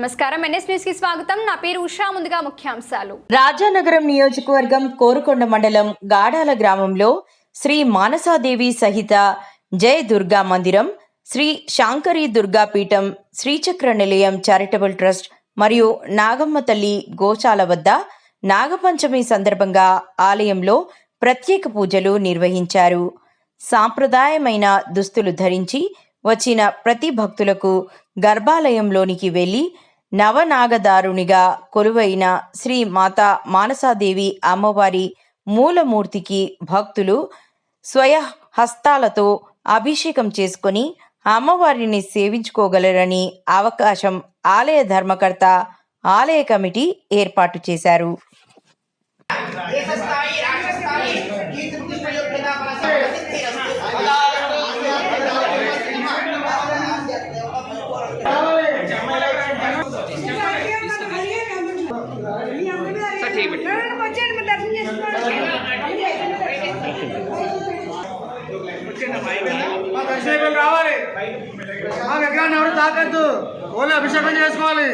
నమస్కారం, NS news కి స్వాగతం. నా పేరు ఉషా. ముందుగా ముఖ్యాంశాలు. రాజానగరం నియోజకవర్గం కోరుకొండ మండలం గాడాల గ్రామంలో శ్రీ మానసాదేవి సహిత జయ దుర్గా మందిరం, శ్రీ శాంకరి దుర్గా పీఠం, శ్రీచక్ర నిలయం చారిటబుల్ ట్రస్ట్ మరియు నాగమ్మ తల్లి గోశాల వద్ద నాగపంచమి సందర్భంగా ఆలయంలో ప్రత్యేక పూజలు నిర్వహించారు. సాంప్రదాయమైన దుస్తులు ధరించి వచ్చిన ప్రతి భక్తులకు గర్భాలయంలోనికి వెళ్లి నవనాగదారునిగా కొలువైన శ్రీ మాతా మానసాదేవి అమ్మవారి మూలమూర్తికి భక్తులు స్వయహస్తాలతో అభిషేకం చేసుకొని అమ్మవారిని సేవించుకోగలరని అవకాశం ఆలయ ధర్మకర్త, ఆలయ కమిటీ ఏర్పాటు చేశారు. అభిషేకం రావాలి. మా విగ్రహాన్ని ఎవరు తాకద్దు, ఓన్లీ అభిషేకం చేసుకోవాలి.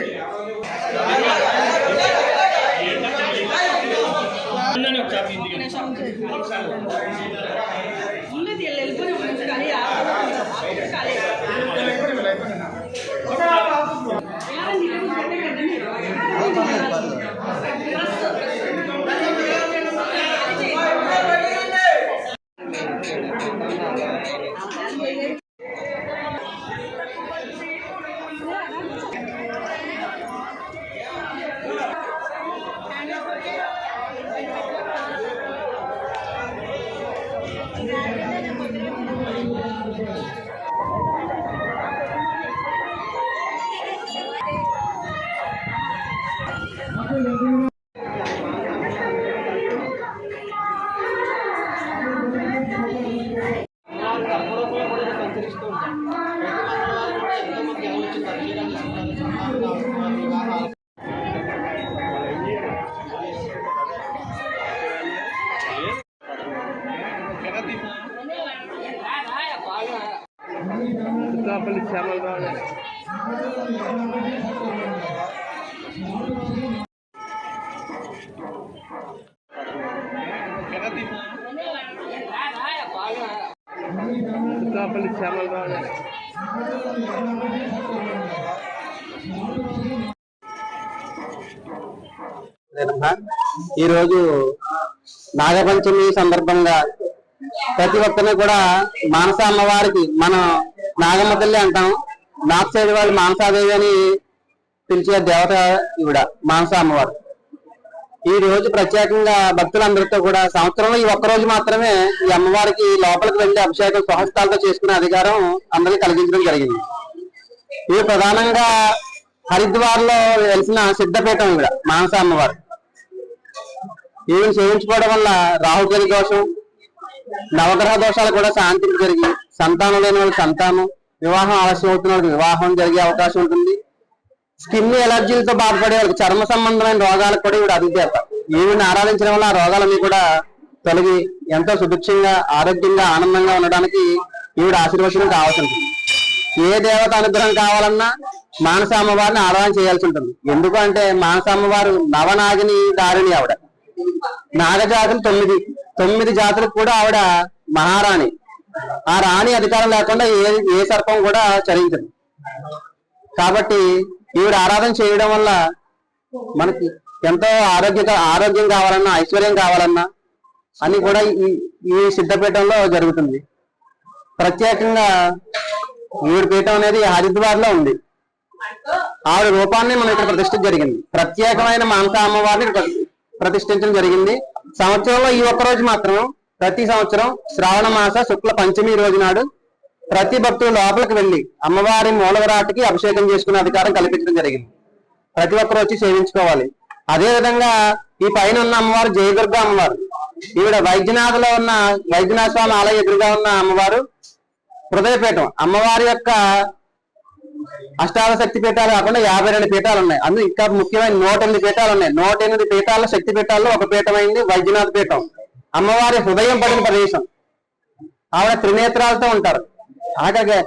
ఈరోజు నాగపంచమి సందర్భంగా ప్రతి ఒక్కరిని కూడా మానస అమ్మవారికి, మనం నాగమ్మ తల్లి అంటాం, నార్త్ సైడ్ వాళ్ళు మానసాదేవి అని పిలిచే దేవత ఈవిడ మానస అమ్మవారు. ఈ రోజు ప్రత్యేకంగా భక్తులందరితో కూడా సంవత్సరంలో ఈ ఒక్కరోజు మాత్రమే ఈ అమ్మవారికి లోపలికి వెళ్లి అభిషేకం స్వహస్తాలతో చేసుకునే అధికారం అందరికీ కలిగించడం జరిగింది. ఇది ప్రధానంగా హరిద్వార్ లో వెలిసిన సిద్ధపీఠం ఈవిడ మానస అమ్మవారు. ఈవిని సేవించుకోవడం వల్ల రాహుకేతు దోషం, నవగ్రహ దోషాలు కూడా శాంతింపు జరిగి, సంతానం లేని వాళ్ళకి సంతానం, వివాహం ఆలస్యం అవుతున్న వాళ్ళకి వివాహం జరిగే అవకాశం ఉంటుంది. స్కిన్ ఎలర్జీలతో బాధపడే వాళ్ళకి, చర్మ సంబంధమైన రోగాలకు కూడా ఈవిడ అధిదేవత. ఈవిని ఆరాధించడం వల్ల ఆ రోగాలన్నీ కూడా తొలగి ఎంతో సుభిక్షంగా, ఆరోగ్యంగా, ఆనందంగా ఉండడానికి ఈవిడ ఆశీర్వచనం కావాల్సి ఉంటుంది. ఏ దేవత అనుగ్రహం కావాలన్నా మానస అమ్మవారిని ఆరాధన చేయాల్సి ఉంటుంది. ఎందుకంటే మానస అమ్మవారు నవనాగిని దారిణి. ఆవిడ నాగజాతులు 9 జాతులకు కూడా ఆవిడ మహారాణి. ఆ రాణి అధికారం లేకుండా ఏ సర్పం కూడా చరించదు. కాబట్టి ఈవిడ ఆరాధన చేయడం వల్ల మనకి ఎంతో ఆరోగ్యం కావాలన్నా, ఐశ్వర్యం కావాలన్నా అని కూడా ఈ సిద్ధపీఠంలో జరుగుతుంది. ప్రత్యేకంగా ఈవిడ పీఠం అనేది హరిద్వార్ లో ఉంది. ఆవిడ రూపాన్ని మనం ఇక్కడ ప్రతిష్ఠించ జరిగింది. ప్రత్యేకమైన మానస అమ్మవారిని ప్రతిష్ఠించడం జరిగింది. సంవత్సరంలో ఈ ఒక్కరోజు మాత్రం, ప్రతి సంవత్సరం శ్రావణ మాస శుక్ల పంచమి రోజు నాడు ప్రతి భక్తులు లోపలికి వెళ్లి అమ్మవారి మూలవిరాటికి అభిషేకం చేసుకునే అధికారం కల్పించడం జరిగింది. ప్రతి ఒక్కరు వచ్చి సేవించుకోవాలి. అదే విధంగా ఈ పైన ఉన్న అమ్మవారు జయదుర్గా అమ్మవారు. ఈవిడ వైద్యనాథలో ఉన్న వైద్యనాథ స్వామి ఆలయ ఎదురుగా ఉన్న అమ్మవారు హృదయపీఠం. అమ్మవారి యొక్క అష్టాదశ శక్తి పీఠాలు కాకుండా 52 పీఠాలు ఉన్నాయి. అందులో ఇంకా ముఖ్యమైన 108 పీఠాలు ఉన్నాయి. 108 పీఠాల శక్తి పీఠాల్లో ఒక పీఠమైంది వైద్యనాథ పీఠం. అమ్మవారి హృదయం పడిన ప్రదేశం. ఆవిడ త్రినేత్రాలతో ఉంటారు. అలాగే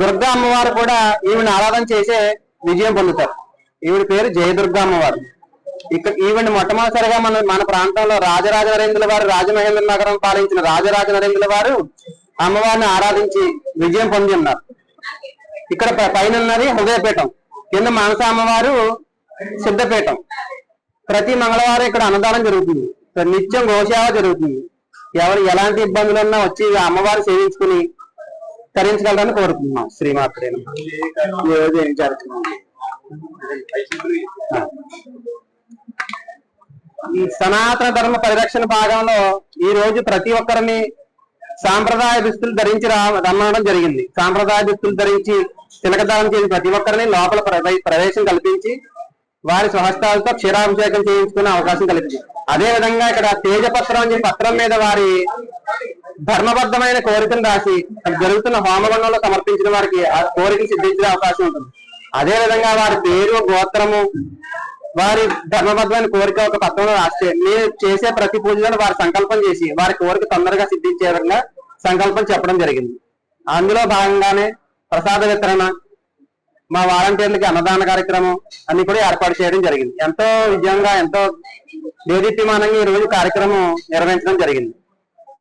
దుర్గా అమ్మవారు కూడా ఈవిని ఆరాధన చేసే విజయం పొందుతారు. ఈవిడ పేరు జయదుర్గ అమ్మవారు. ఈవిడ మొట్టమొదటిసారిగా మన ప్రాంతంలో రాజరాజ నరేంద్రుల వారు రాజమహేంద్ర నగరం పాలించిన రాజరాజ నరేంద్రుల వారు అమ్మవారిని ఆరాధించి విజయం పొంది ఉన్నారు. ఇక్కడ పైన ఉన్నది హృదయపీఠం, కింద మానస అమ్మవారు సిద్ధపీఠం. ప్రతి మంగళవారం ఇక్కడ అన్నదానం జరుగుతుంది, నిత్యం గోసేవ జరుగుతుంది. ఎవరు ఎలాంటి ఇబ్బందులు ఉన్నా వచ్చి అమ్మవారు సేవించుకుని తరించగలరని కోరుకుంటున్నాం. శ్రీమాత్రే నమః. ఈ రోజు ఏం జరుగుతుంది? ఈ సనాతన ధర్మ పరిరక్షణ భాగంలో ఈ రోజు ప్రతి ఒక్కరిని సాంప్రదాయ దుస్తులు ధరించి రమ్మడం జరిగింది. సాంప్రదాయ దుస్తులు ధరించి తిలకదానం చేసి ప్రతి ఒక్కరిని లోపల ప్రవేశం కల్పించి వారి స్వహస్తాలతో క్షీరాభిషేకం చేయించుకునే అవకాశం కల్పించింది. అదే విధంగా ఇక్కడ తేజపత్రం అనే పత్రం మీద వారి ధర్మబద్ధమైన కోరికను రాసి జరుగుతున్న హోమగుండంలో సమర్పించిన వారికి ఆ కోరికను సిద్ధించే అవకాశం ఉంటుంది. అదే విధంగా వారి పేరు, గోత్రము, వారి ధర్మబద్ధమైన కోరిక ఒక పత్రంలో రాస్తే మీరు చేసే ప్రతి పూజలను వారి సంకల్పం చేసి వారి కోరిక తొందరగా సిద్ధించే విధంగా సంకల్పం చెప్పడం జరిగింది. అందులో భాగంగానే ప్రసాద వితరణ, మా వాలంటీర్లకి అన్నదాన కార్యక్రమం అన్ని కూడా ఏర్పాటు చేయడం జరిగింది. ఎంతో విజయంగా, ఎంతో దేదీప్యమానంగా ఈ రోజు కార్యక్రమం నిర్వహించడం జరిగింది.